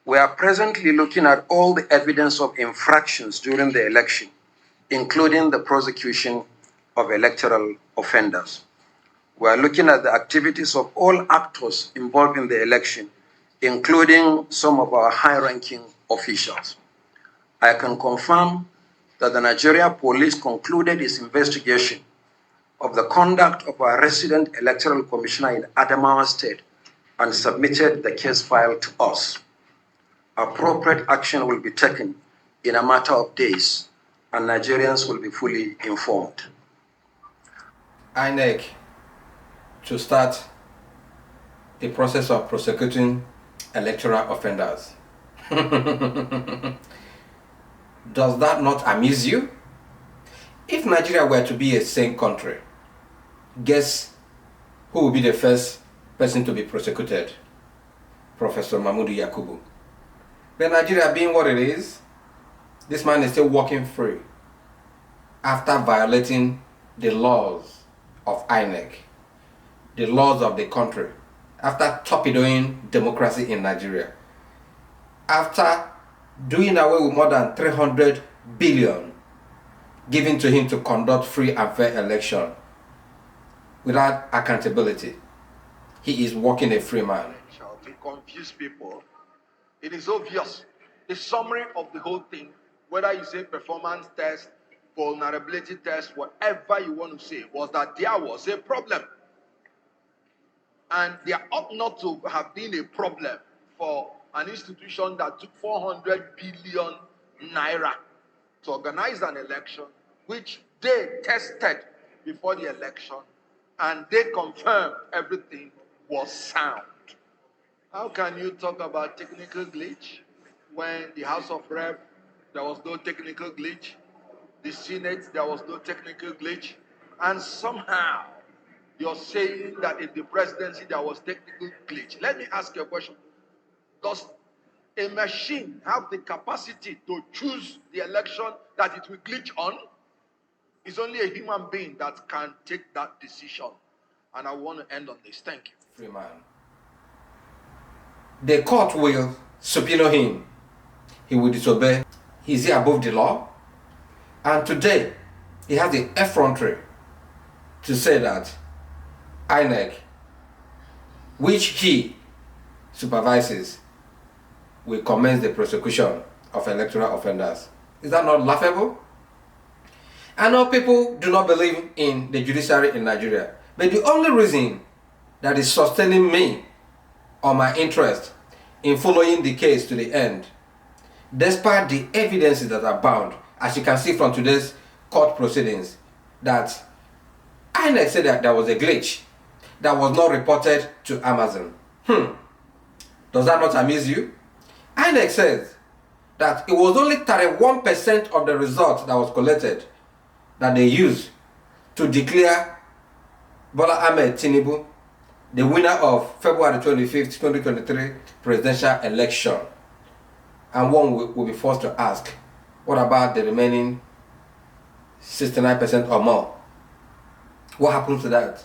We are presently looking at all the evidence of infractions during the election, including the prosecution of electoral offenders. We are looking at the activities of all actors involved in the election, including some of our high-ranking officials. I can confirm that the Nigeria Police concluded its investigation of the conduct of our resident electoral commissioner in Adamawa State and submitted the case file to us. Appropriate action will be taken in a matter of days, and Nigerians will be fully informed. INEC to start the process of prosecuting electoral offenders. Does that not amuse you? If Nigeria were to be a sane country, guess who will be the first person to be prosecuted? Professor Mahmoud Yakubu. But Nigeria being what it is, this man is still walking free after violating the laws of INEC, the laws of the country, after torpedoing democracy in Nigeria, after doing away with more than 300 billion given to him to conduct free and fair election without accountability. He is walking a free man. To confuse people, it is obvious. The summary of the whole thing, whether you say performance test, vulnerability test, whatever you want to say, was that there was a problem. And there ought not to have been a problem for an institution that took 400 billion naira to organize an election, which they tested before the election, and they confirmed everything was sound. How can you talk about technical glitch when the House of Rep, there was no technical glitch, the Senate, there was no technical glitch, and somehow you're saying that in the presidency there was technical glitch? Let me ask you a question. Does a machine have the capacity to choose the election that it will glitch on? It's only a human being that can take that decision. And I want to end on this. Thank you. Free man. The court will subpoena him. He will disobey. Is he above the law? And today, he has the effrontery to say that INEC, which he supervises, will commence the prosecution of electoral offenders. Is that not laughable? I know people do not believe in the judiciary in Nigeria, but the only reason that is sustaining me or my interest in following the case to the end, despite the evidences that are bound, as you can see from today's court proceedings, that INEC said that there was a glitch that was not reported to Amazon. Does that not amuse you? INEC says that it was only 31% of the results that was collected that they used to declare Bola Ahmed Tinubu the winner of February 25th, 2023 presidential election. And one will be forced to ask, what about the remaining 69% or more? What happened to that?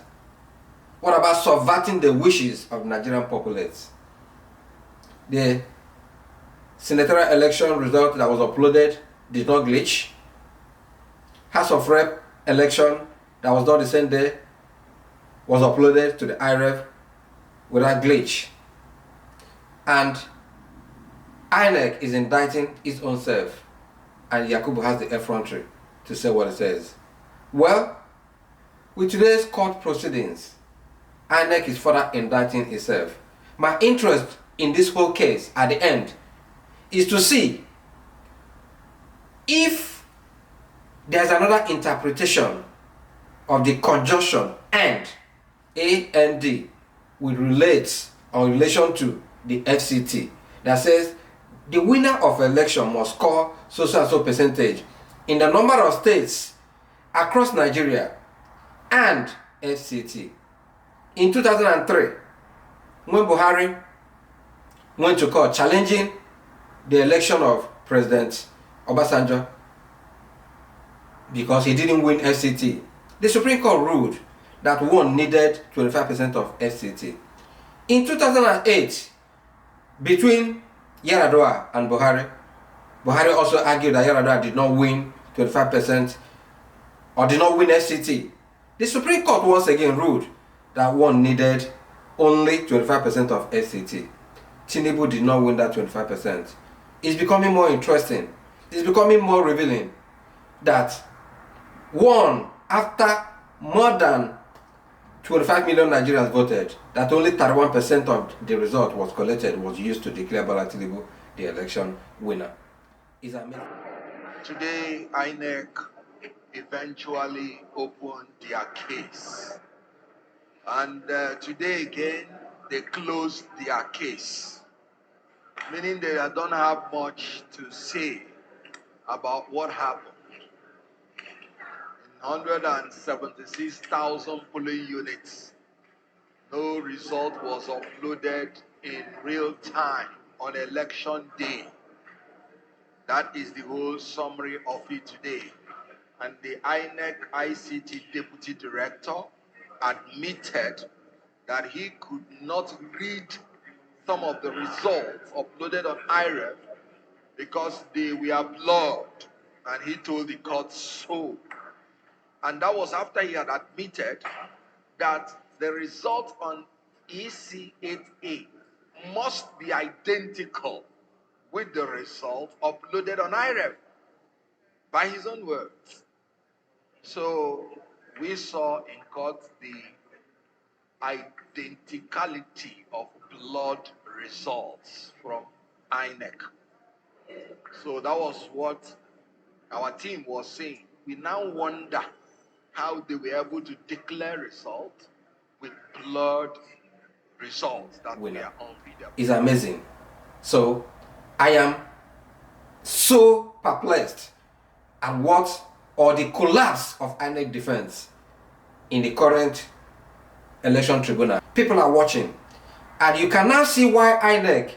What about subverting the wishes of Nigerian populace? The senatorial election result that was uploaded did not glitch. House of Rep election that was done the same day was uploaded to the IREF without glitch. And INEC is indicting its own self, and Yakubu has the effrontery to say what it says. Well, with today's court proceedings, INEC is further indicting itself. My interest in this whole case at the end is to see if there's another interpretation of the conjunction and with relates or relation to the FCT that says the winner of election must score so and so percentage in the number of states across Nigeria and FCT. In 2003, when Buhari went to court challenging the election of President Obasanjo because he didn't win FCT, the Supreme Court ruled that one needed 25% of FCT. In 2008, between Yar'Adua and Buhari. Buhari also argued that Yar'Adua did not win 25% or did not win FCT. The Supreme Court once again ruled that one needed only 25% of FCT. Tinubu did not win that 25%. It's becoming more interesting. It's becoming more revealing that one, after more than 25 million Nigerians voted, that only 31% of the result was collected was used to declare Bola Tinubu the election winner. Is amazing. Today, INEC eventually opened their case. And today again, they closed their case, meaning they don't have much to say about what happened. In 176,000 polling units, no result was uploaded in real time on election day. That is the whole summary of it today. And the INEC ICT Deputy Director admitted that he could not read some of the results uploaded on IREF because they were blurred, and he told the court so. And that was after he had admitted that the result on EC8A must be identical with the result uploaded on IREF, by his own words. So we saw in court the identicality of blood results from INEC. So that was what our team was saying. We now wonder how they were able to declare results with blood results that were unreadable. It's amazing. So I am so perplexed at what, or the collapse of INEC defense in the current election tribunal. People are watching, and you can now see why INEC,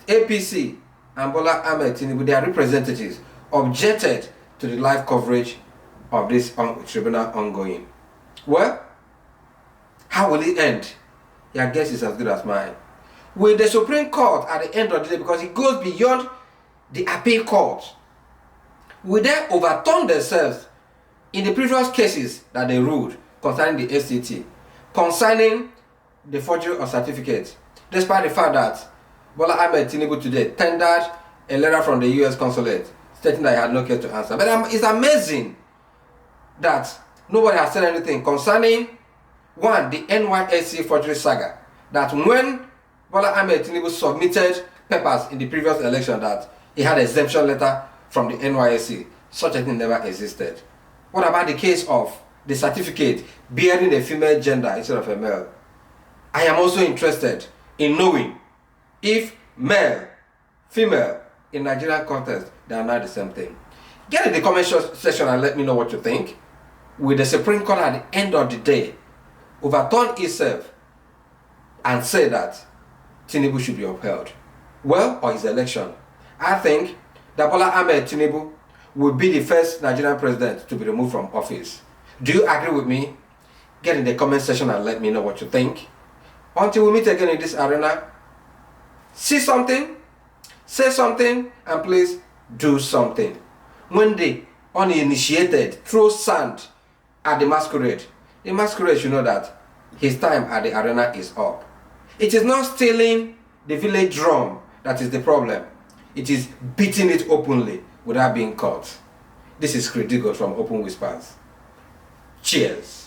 APC, and Bola Ahmed Tinubu, their representatives, objected to the live coverage of this tribunal ongoing. Well, how will it end? Your guess is as good as mine. Will the Supreme Court at the end of the day, because it goes beyond the appeal court, will they overturn themselves in the previous cases that they ruled concerning the FCT, concerning the forgery of certificates, despite the fact that Bola Ahmed Tinubu today tendered a letter from the US consulate stating that he had no case to answer. But it's amazing that nobody has said anything concerning, one, the NYSC forgery saga, that when Bola Ahmed Tinubu submitted papers in the previous election that he had an exemption letter from the NYSC, such a thing never existed. What about the case of the certificate bearing a female gender instead of a male? I am also interested in knowing if male, female in Nigerian context, they are not the same thing. Get in the comment section and let me know what you think. Will the Supreme Court at the end of the day overturn itself and say that Tinubu should be upheld? Well, or his election? I think that Bola Ahmed Tinubu will be the first Nigerian president to be removed from office. Do you agree with me? Get in the comment section and let me know what you think. Until we meet again in this arena, see something, say something, and please do something. When the uninitiated throw sand at the masquerade should know that his time at the arena is up. It is not stealing the village drum that is the problem. It is beating it openly without being caught. This is Critical from Open Whispers. Cheers.